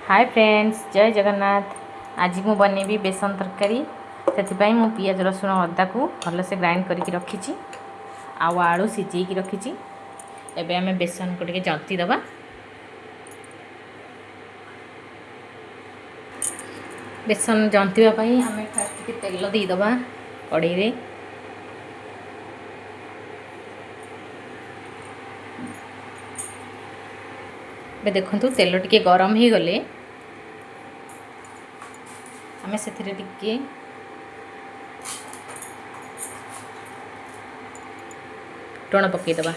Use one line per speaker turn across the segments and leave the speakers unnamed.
Hi friends, जय जगन्नाथ। आज मु बनैबी बेसन तरकारी। से पियाज रसुण अदा को भलसे ग्राइंड करके रखी आलू सिझे रखी। एबे आमे बेसन को जंती दबा। बेसन जंतीवाई आमे फास्ट तेल देदबा कड़ाई रे। देखु तेल टिके गरम हो गले आमे से टिके फुटण पकईदबा।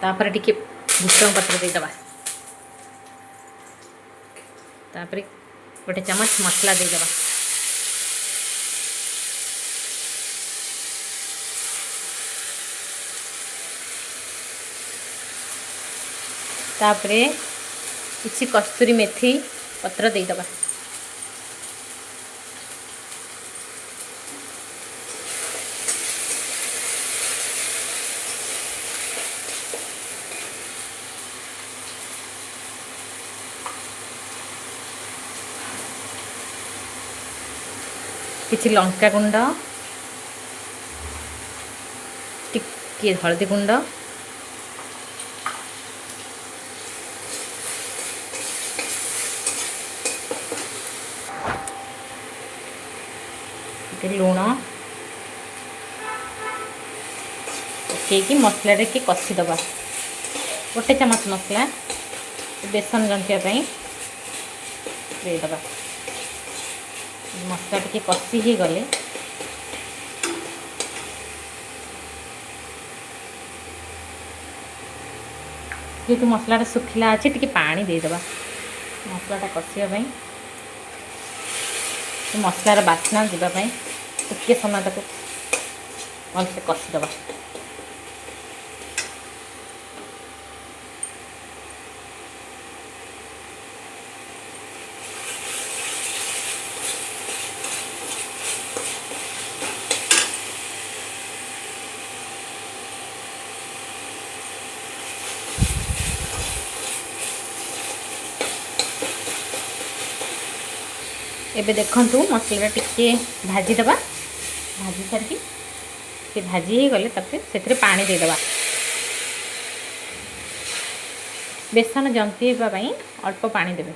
तापर टिके भुसंग पत्र देदबा। तापर गोटे चम्मच मसला देदबा। तापरे किछि कस्तूरी मेथी पत्र देदबा। किछि लंका गुंड, टिके हल्दी गुंड, लुण पकईकि मसला के कषिदबा। गोटे चम्मच मसला बेसन जंतियापाई देदबा। मसला टिके कषि ही गले जेहेतु मसलाटा सुखिला अच्छे टिके पानी देदबा मसलाटा कषियापाई। मसलार बास्ना जावाई टिके समय तक भलसे कषिदबा। एबे देखंतु मसला टिके भाजीदबा। भाजी सारिकी से भाजी ही गले से पानी देदबा। बेसन जंतीवाई अल्प पानी देवे।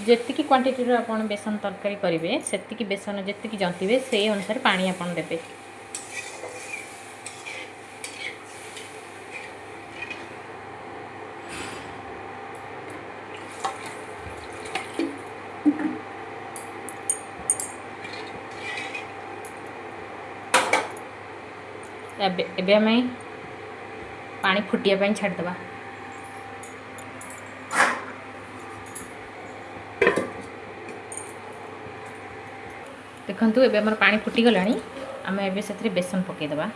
जेतिकी क्वांटिटी आपन बेसन तरकारी करेंगे सेतिकी बेसन जेतिकी जंतीबे से अनुसार पानी आपन देवे। एबे आमे पानी फुटिया छाड़दबा। देखंतु एबे हमर पानी फुटी गलानी। आमे एबे सेथरे बेसन पकेइदबा।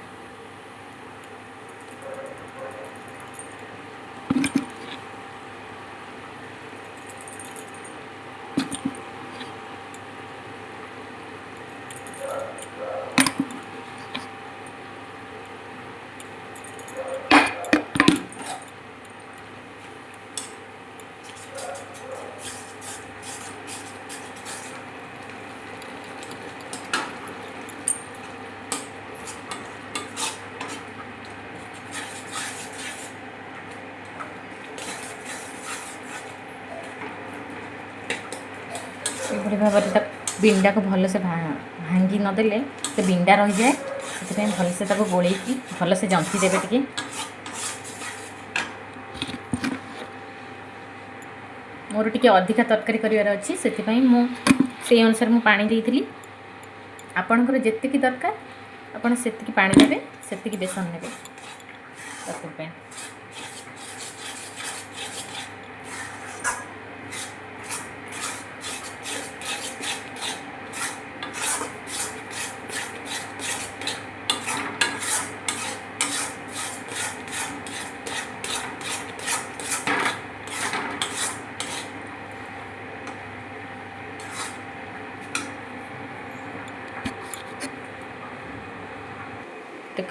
ये भाव बिंडा को भलसे भांगी नदेले तो बिंडा रही जाए। से भलसे गोलैकी भलसे जंती देवे। टिके मोर टिके अधिका तरकारी करार अच्छी से अनुसार मु पानी देइथिली। आपणकर जेतिकी दरकार आपण सेतिकी पानी देवे, सेतिकी बेसन नेबे तरकारी।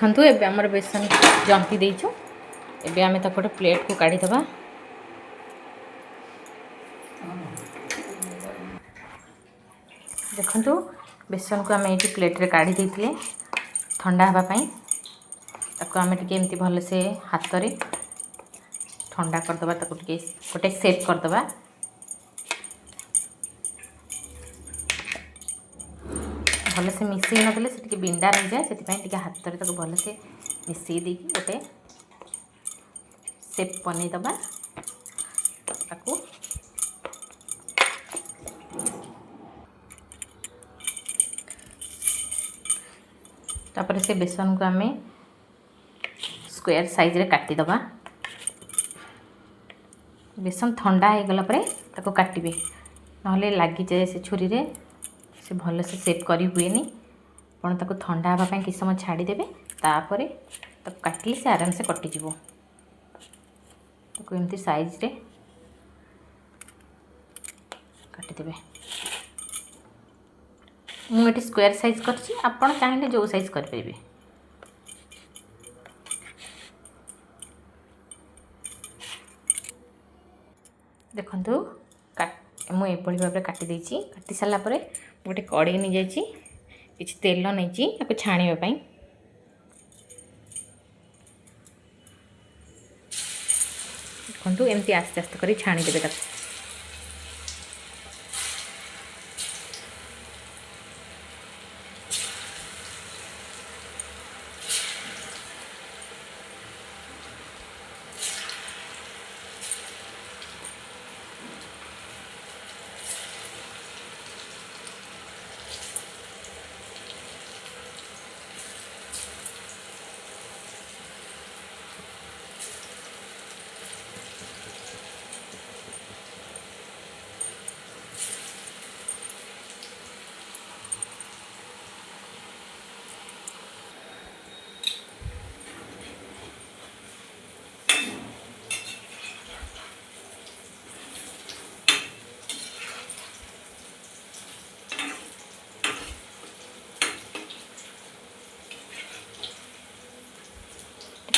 देखंतु एबे हमर बेसन जंती देइछु एबे आमे ताको प्लेट को काढी दबा। देखंतु बेसन को आमे एटी प्लेट रे काढी देइथिले ठंडा हवा पई ताको आमे टिके एमती भल से हाथ रे ठंडा कर दबा ताको टिके गोटे सेट कर दबा। भल से मिसई न देले से टिके बिंडा रह जाए सेति पई टिके हाथ रे ताको भल से मिसई देकी गोटे सेप बनै दबा। ताको तापर से बेसन को आमे स्क्वायर साइज रे काटी दबा। बेसन ठंडा हो गला परे ताको काटिबे नहले लागी जाए से छुरी रे से भल से सेट करी हुएनी। आपण ताको ठंडा हवा पई कि समय छाड़ी देबे तापरे ताको काटली से आराम से कटि जिवो। ताको एमती साइज रे काटि देबे। मु एटी स्क्वायर साइज करछि आपण चाहिले जो साइज कर परिबे। देखंतु मु एपଳି भाबरे काटि देछि। काटि साला परे गोटे कड़े नि जाइछि किछि तेल नैछि ताको छाणिबा पई। देखंतु एमती आस्ते आस्ते करी छाणी देबे ताको।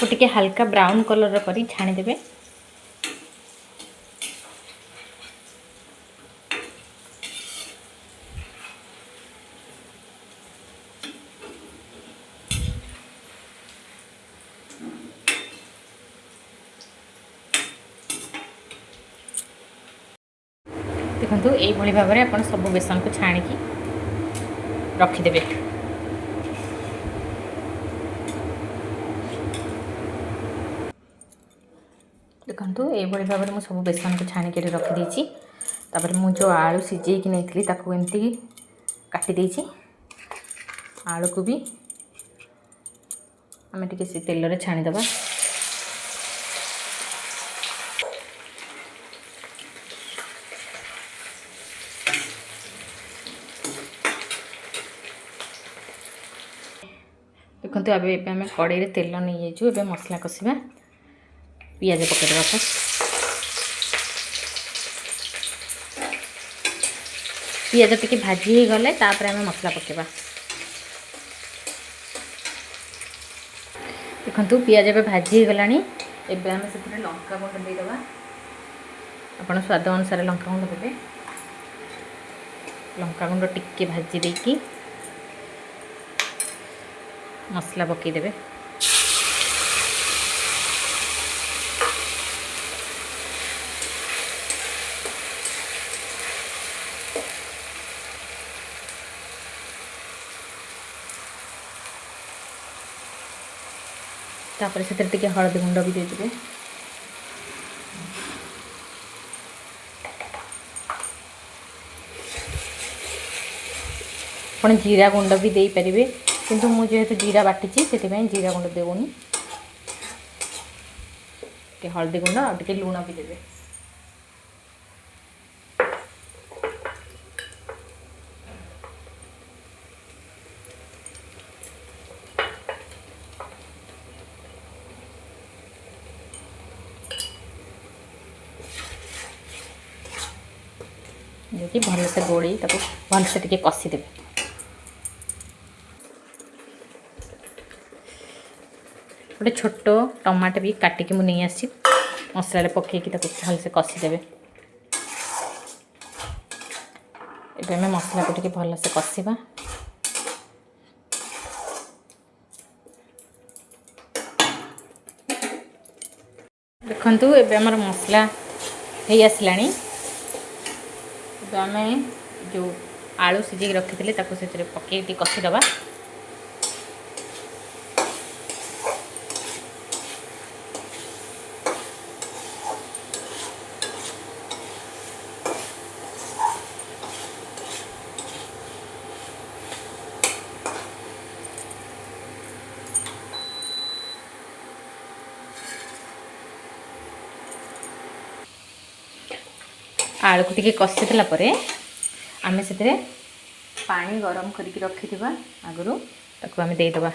टिके हल्का ब्राउन कलर करी छाणी देबे। देखंतु एई भली भाबरे आपण सब बेसन को छाणी की रखी देबे। देखंतु एई भली भाबरे मु सब बेसन को छाणी के रखी देछि। तापर मु जो आलू सिझे कि नैथिली ताको एमती काटी देछि। आलू को भी आमे टिके से तेल रे छाणी दबा। देखंतु अबे आमे कड़े रे तेल नै जाइछु। एबे मसला कसिबा। पियाज पके देबा। पियाज टिके भाजी हो गले तापर आमे मसला पकेबा। देखंतु पियाज एबे भाजी हो गलानी। एबे आमे सेतरे लंका गुंड दे देबा। आपण स्वाद अनुसार लंका गुंड देबे। लंका गुंड टिके भाजी देकी मसला पके देबे। तापर से टिके हळदी गुंड भी दे देबे। आपण जीरा गुंड भी दे परिबे किंतु मु जेहेतु जीरा बाटिची सेति पई जीरा गुंड देबोनी। के हळदी गुंड आ टिके लूण भी देबे। देखि भल से गोड़ी ताको भल से टिके कसी देबे। गोटे छोट टमाटो भी काटिकी मुझे नहीं आसी मसला पकईकि भलसे कषिदेवे। एबे आम मसला को टिके भलसे कषिबा। देखु एबे आमर मसला हो आसला। आम जो आलू सिझे रखी थे से पकई कषिदबा। आलू को टिके कषि देला परे आमे से पानी गरम करके रखी आगु ताकू आमे देदेबा।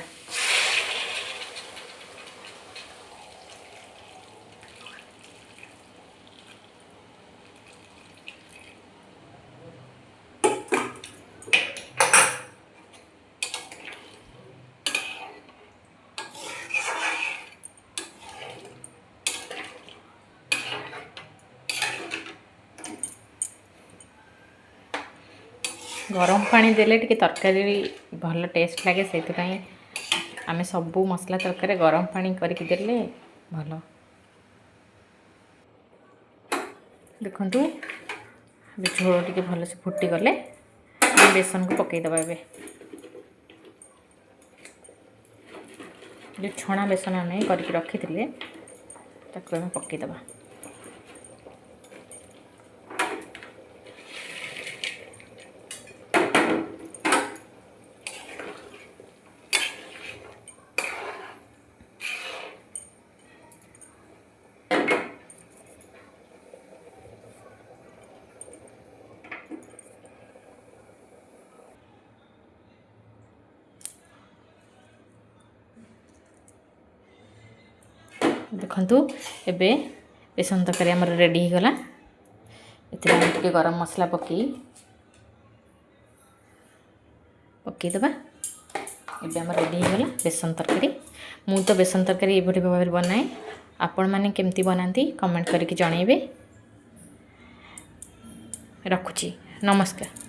गरम पानी देले टिके तरकारी भल टेस्ट लगे से आमे सबू मसला तरकारी गरम पानी करके देले भल। देखंतु झोल टिके भल से फुटी गले बेसन को पकई दबा। एबे जो छणा बेसन आमे करके रखी थिले ताकू आमे पकई दबा। देखंतु एबे बेसन तरकारी हमर रेडी हो गला। एते हम टिके गरम मसला पकई दबा। एबे हमर रेडी हो गला बेसन तरकारी। मु तो बेसन तरकारी ए भली भाबरे बनाए। आपण माने केमती बनांती कमेंट करके जणाइबे। रखुची नमस्कार।